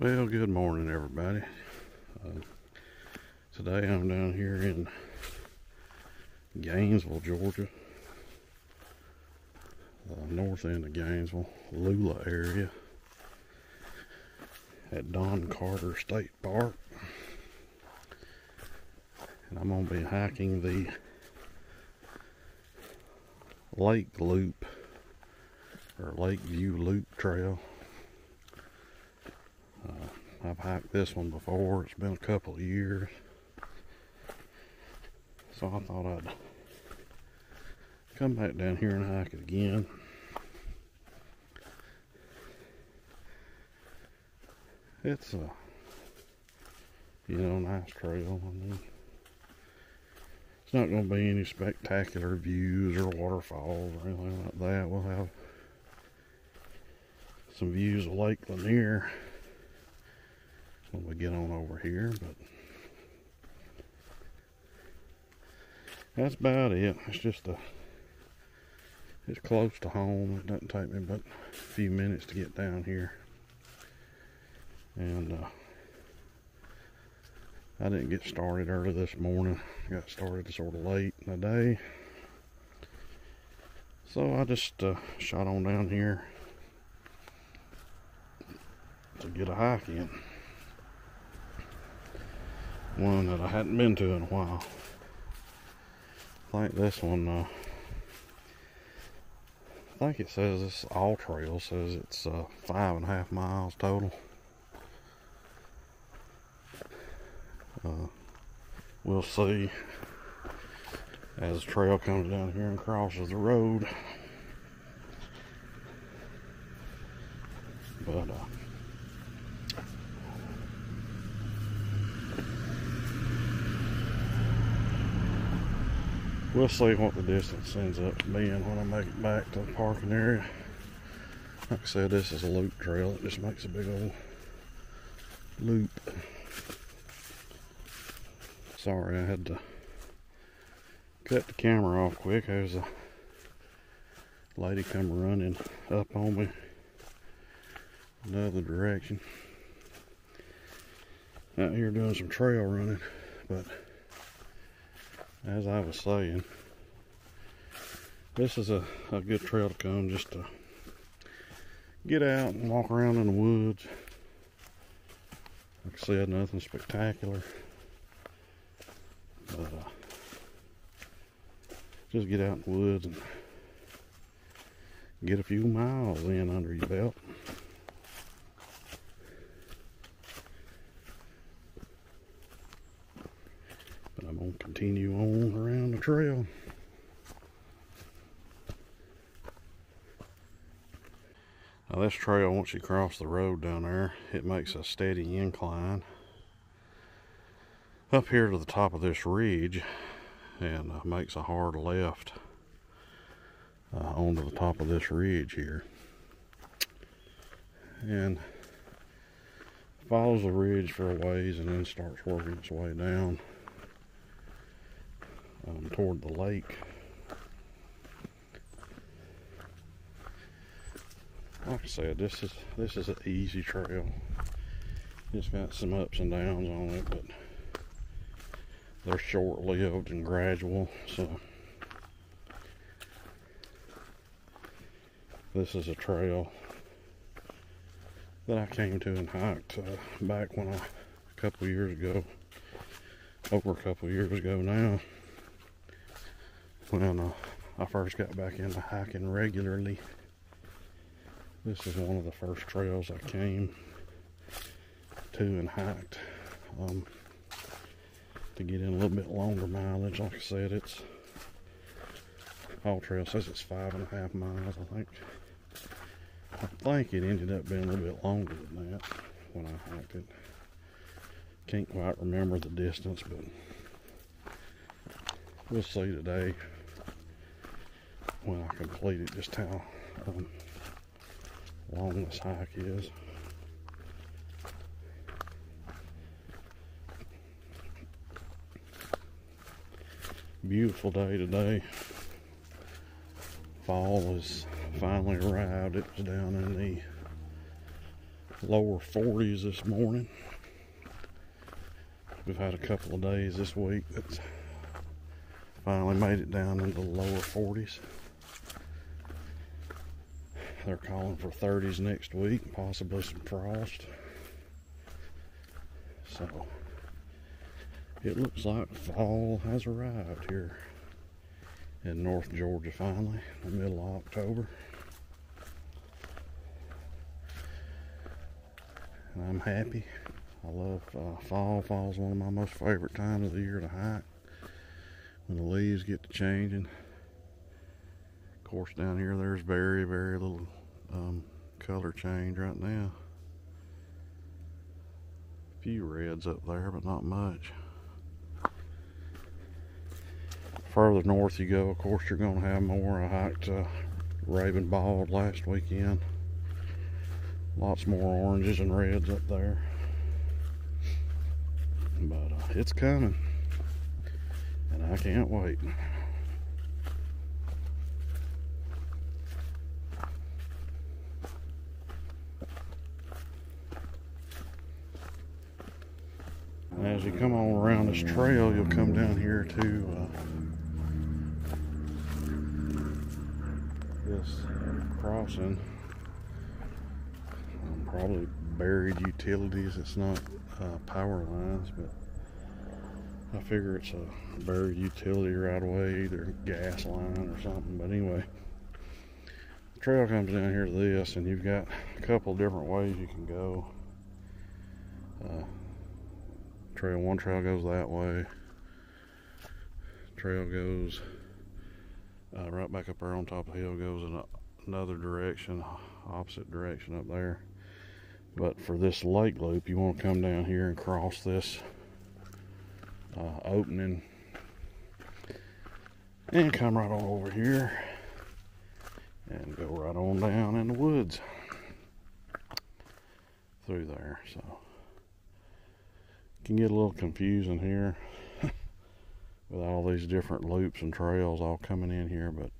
Well, good morning, everybody. Today I'm down here in Gainesville, Georgia, north end of Gainesville, Lula area, at Don Carter State Park. And I'm going to be hiking the Lake Loop, or Lake View Loop Trail. I've hiked this one before. It's been a couple of years, so I thought I'd come back down here and hike it again. It's a nice trail. I mean, it's not going to be any spectacular views or waterfalls or anything like that. We'll have some views of Lake Lanier when we get on over here, but that's about it. It's close to home. It doesn't take me but a few minutes to get down here, and I didn't get started early this morning. I got started sort of late in the day, so I just shot on down here to get a hike in. One that I hadn't been to in a while. I think this one, I think it says this Alltrails says it's 5.5 miles total. We'll see as the trail comes down here and crosses the road. But we'll see what the distance ends up being when I make it back to the parking area. Like I said, this is a loop trail. It just makes a big old loop. Sorry, I had to cut the camera off quick. There's a lady come running up on me another direction. Out here doing some trail running, but as I was saying, this is a good trail to come just to get out and walk around in the woods. Like I said, nothing spectacular, but just get out in the woods and get a few miles in under your belt. But I'm going to continue on around the trail. Now this trail, once you cross the road down there, it makes a steady incline up here to the top of this ridge, and makes a hard left onto the top of this ridge here, and follows the ridge for a ways and then starts working its way down toward the lake. Like I said, this is an easy trail. It's got some ups and downs on it, but they're short-lived and gradual. So this is a trail that I came to and hiked back when a couple of years ago, over a couple of years ago now, when I first got back into hiking regularly. This is one of the first trails I came to and hiked to get in a little bit longer mileage. Like I said, it's Alltrails says it's 5.5 miles. I think it ended up being a little bit longer than that when I hiked it. Can't quite remember the distance, but we'll see today when I complete it just how long this hike is. Beautiful day today. Fall has finally arrived. It was down in the lower 40s this morning. We've had a couple of days this week that's finally made it down into the lower 40s. They're calling for 30s next week, possibly some frost. So it looks like fall has arrived here in North Georgia finally, in the middle of October. And I'm happy. I love fall. Fall's one of my most favorite times of the year to hike, when the leaves get to changing. Of course, down here there's very little color change right now. A few reds up there, but not much. Further north you go, of course, you're going to have more. I hiked Raven Bald last weekend. Lots more oranges and reds up there. But it's coming, and I can't wait. And as you come on around this trail, you'll come down here to this crossing. Probably buried utilities. It's not power lines, but I figure it's a buried utility right away, either gas line or something. But anyway, the trail comes down here to this, and you've got a couple of different ways you can go. One trail goes that way. Trail goes right back up there on top of the hill, goes in another direction, opposite direction up there. But for this lake loop, you want to come down here and cross this opening and come right on over here and go right on down in the woods through there. So it can get a little confusing here with all these different loops and trails all coming in here, but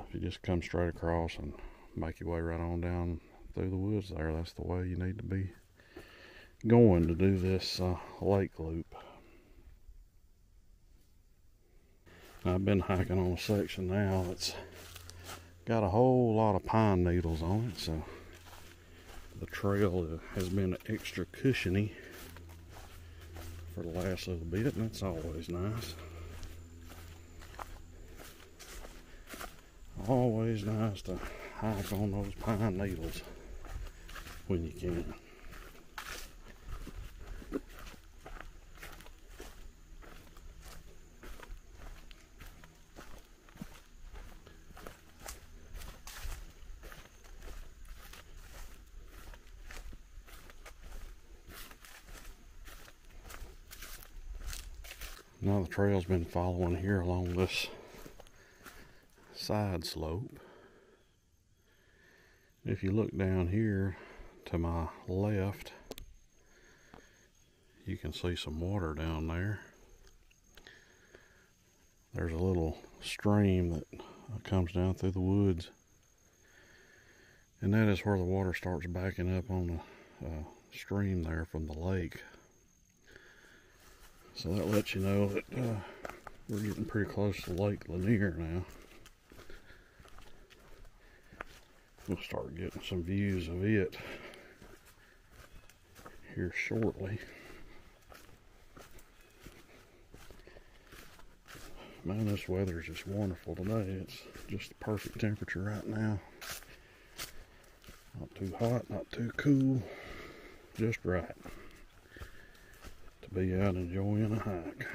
if you just come straight across and make your way right on down through the woods there, that's the way you need to be going to do this lake loop. I've been hiking on a section now that's got a whole lot of pine needles on it, so the trail has been extra cushiony for the last little bit, and that's always nice. Always nice to hike on those pine needles when you can. Now the trail's been following here along this side slope. If you look down here to my left, you can see some water down there. There's a little stream that comes down through the woods, and that is where the water starts backing up on the stream there from the lake. So that lets you know that we're getting pretty close to Lake Lanier now. We'll start getting some views of it here shortly. Man, this weather is just wonderful today. It's just the perfect temperature right now. Not too hot, not too cool, just right to be out enjoying a hike.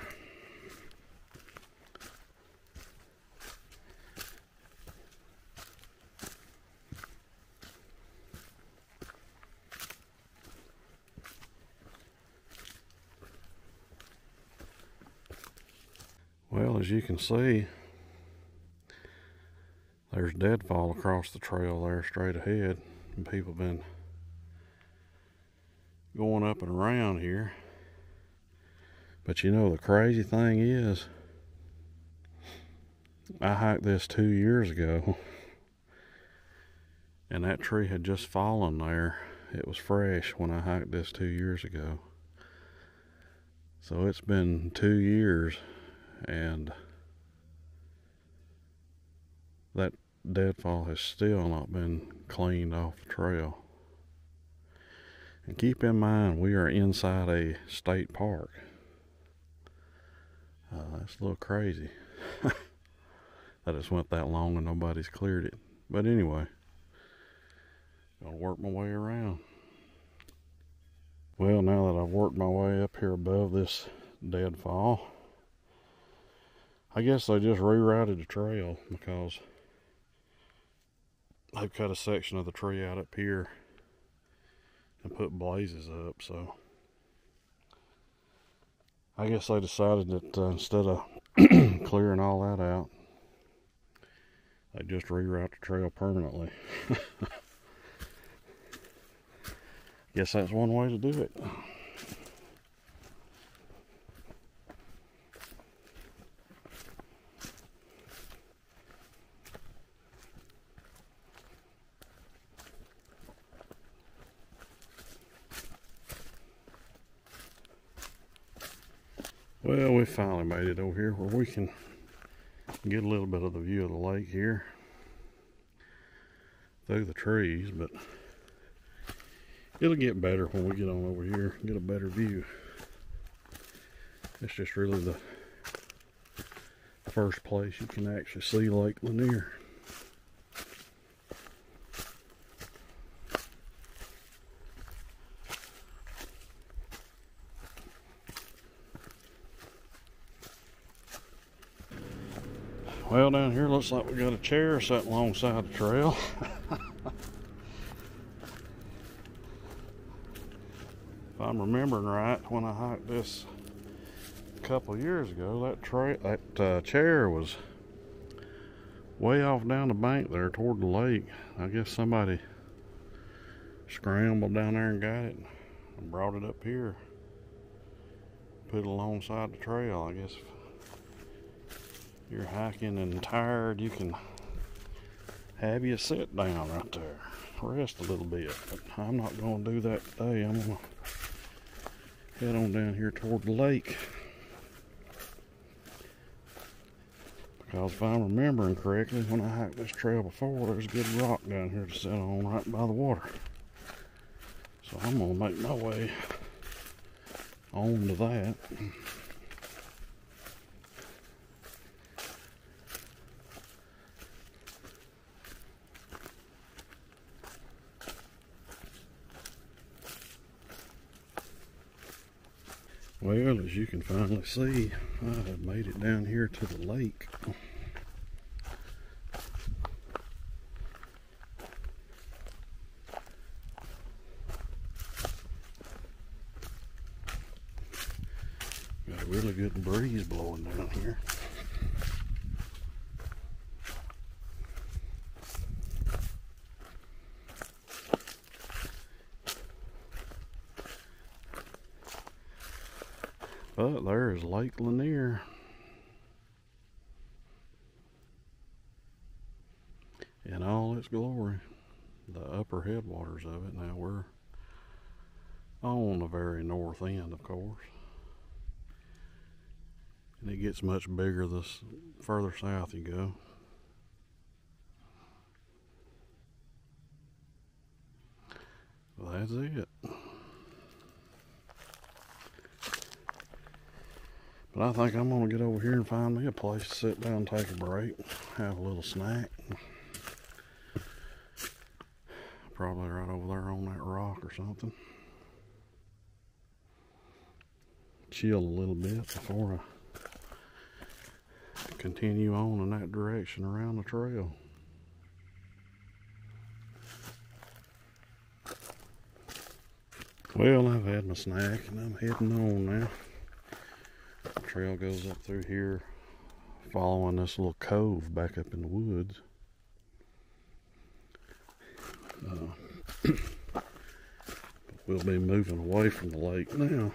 Well, as you can see, there's deadfall across the trail there straight ahead, and people have been going up and around here. But you know, the crazy thing is, I hiked this 2 years ago, and that tree had just fallen there it was fresh when I hiked this 2 years ago. So it's been 2 years, and that deadfall has still not been cleaned off the trail. And keep in mind, we are inside a state park. That's a little crazy that it's went that long and nobody's cleared it. But anyway, gonna work my way around. Well, now that I've worked my way up here above this deadfall, I guess they just rerouted the trail because they've cut a section of the tree out up here and put blazes up. So I guess they decided that instead of clearing all that out, they just reroute the trail permanently. Guess that's one way to do it. Well, we finally made it over here where we can get a little bit of the view of the lake here through the trees, but it'll get better when we get on over here and get a better view. It's just really the first place you can actually see Lake Lanier. Well, down here looks like we got a chair sitting alongside the trail. If I'm remembering right, when I hiked this a couple of years ago, that chair was way off down the bank there toward the lake. I guess somebody scrambled down there and got it and brought it up here, put it alongside the trail. I guess you're hiking and tired, you can have you sit down right there, rest a little bit. But I'm not going to do that today. I'm going to head on down here toward the lake, because if I'm remembering correctly, when I hiked this trail before, there's a good rock down here to sit on right by the water. So I'm going to make my way on to that. Well, as you can finally see, I have made it down here to the lake. Got a really good breeze blowing down here. But there is Lake Lanier. In all its glory. The upper headwaters of it. Now we're on the very north end, of course. And it gets much bigger the further south you go. Well, that's it. But I think I'm going to get over here and find me a place to sit down and take a break, have a little snack. Probably right over there on that rock or something. Chill a little bit before I continue on in that direction around the trail. Well, I've had my snack and I'm heading on now. The trail goes up through here, following this little cove back up in the woods. We'll be moving away from the lake now.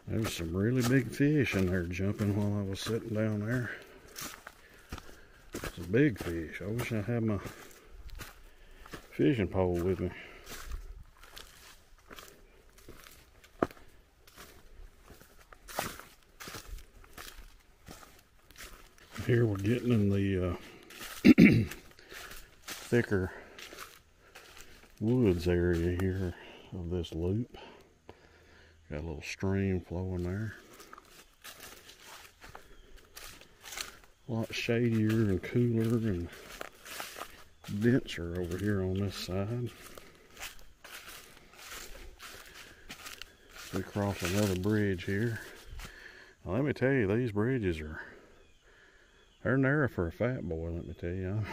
There's some really big fish in there jumping while I was sitting down there. It's a big fish. I wish I had my fishing pole with me. Here we're getting in the thicker woods area here of this loop. Got a little stream flowing there. A lot shadier and cooler and denser over here on this side. We cross another bridge here. Now, let me tell you, these bridges they're narrow for a fat boy, let me tell you.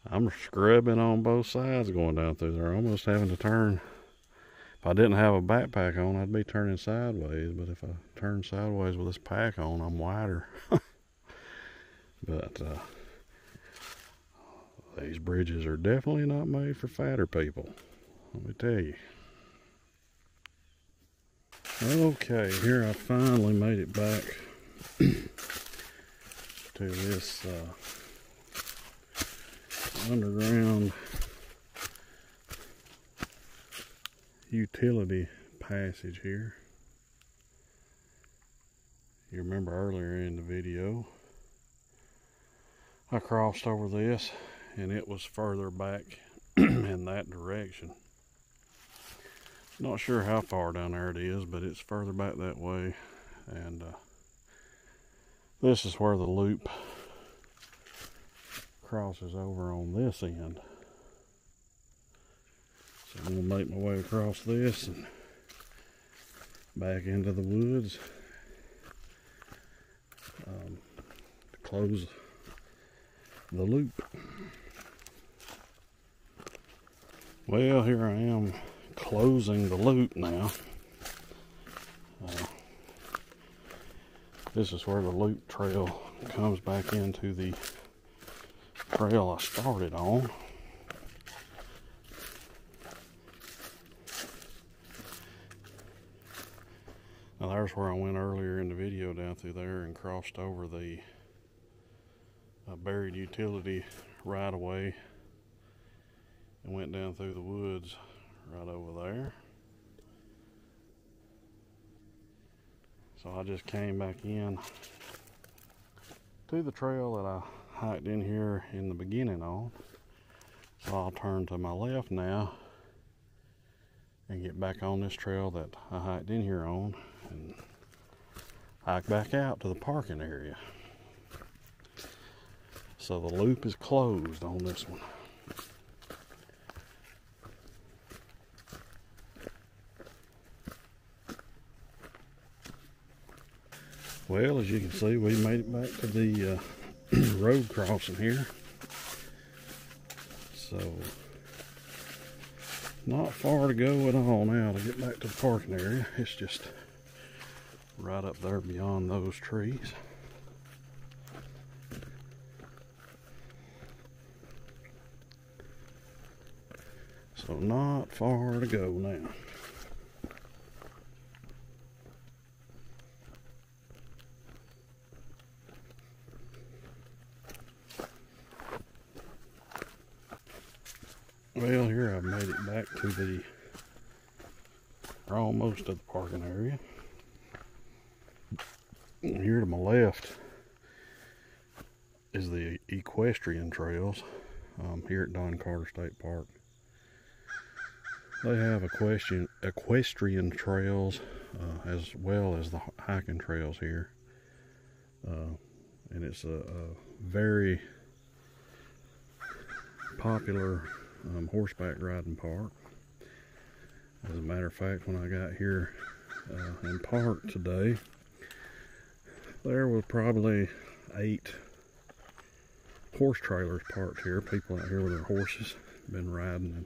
I'm scrubbing on both sides going down through there, almost having to turn. If I didn't have a backpack on, I'd be turning sideways, but if I turn sideways with this pack on, I'm wider. But these bridges are definitely not made for fatter people, let me tell you. Okay, here I finally made it back to this underground utility passage here. You remember earlier in the video I crossed over this and it was further back in that direction. Not sure how far down there it is, but it's further back that way, and this is where the loop crosses over on this end. So I'm gonna make my way across this and back into the woods to close the loop. Well, here I am closing the loop now. This is where the loop trail comes back into the trail I started on. Now there's where I went earlier in the video, down through there and crossed over the buried utility right away and went down through the woods right over there. So I just came back in to the trail that I hiked in here in the beginning on. So I'll turn to my left now and get back on this trail that I hiked in here on and hike back out to the parking area. So the loop is closed on this one. Well, as you can see, we made it back to the road crossing here. So, not far to go at all now to get back to the parking area. It's just right up there beyond those trees. So, not far to go now. Well, here I've made it back to almost to the parking area. And here to my left is the equestrian trails here at Don Carter State Park. They have equestrian trails as well as the hiking trails here. And it's a very popular horseback riding park. As a matter of fact, when I got here and parked today, there were probably 8 horse trailers parked here. People out here with their horses, been riding and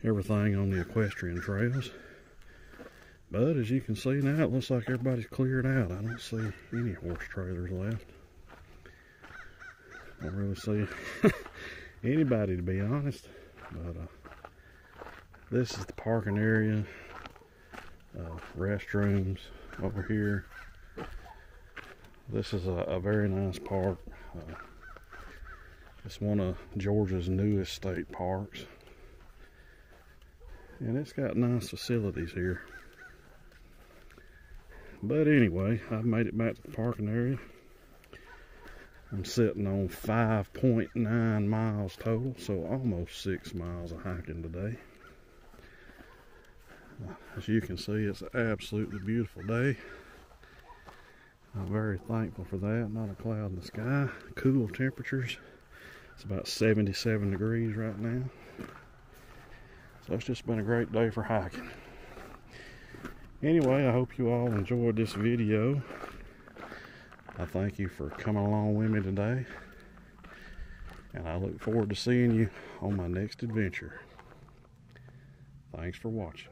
everything on the equestrian trails. But as you can see now, it looks like everybody's cleared out. I don't see any horse trailers left. I don't really see anybody, to be honest. But this is the parking area. Restrooms over here. This is a very nice park. It's one of Georgia's newest state parks. And it's got nice facilities here. But anyway, I've made it back to the parking area. I'm sitting on 5.9 miles total, so almost 6 miles of hiking today. As you can see, it's an absolutely beautiful day. I'm very thankful for that. Not a cloud in the sky. Cool temperatures. It's about 77 degrees right now. So it's just been a great day for hiking. Anyway, I hope you all enjoyed this video. I thank you for coming along with me today. And I look forward to seeing you on my next adventure. Thanks for watching.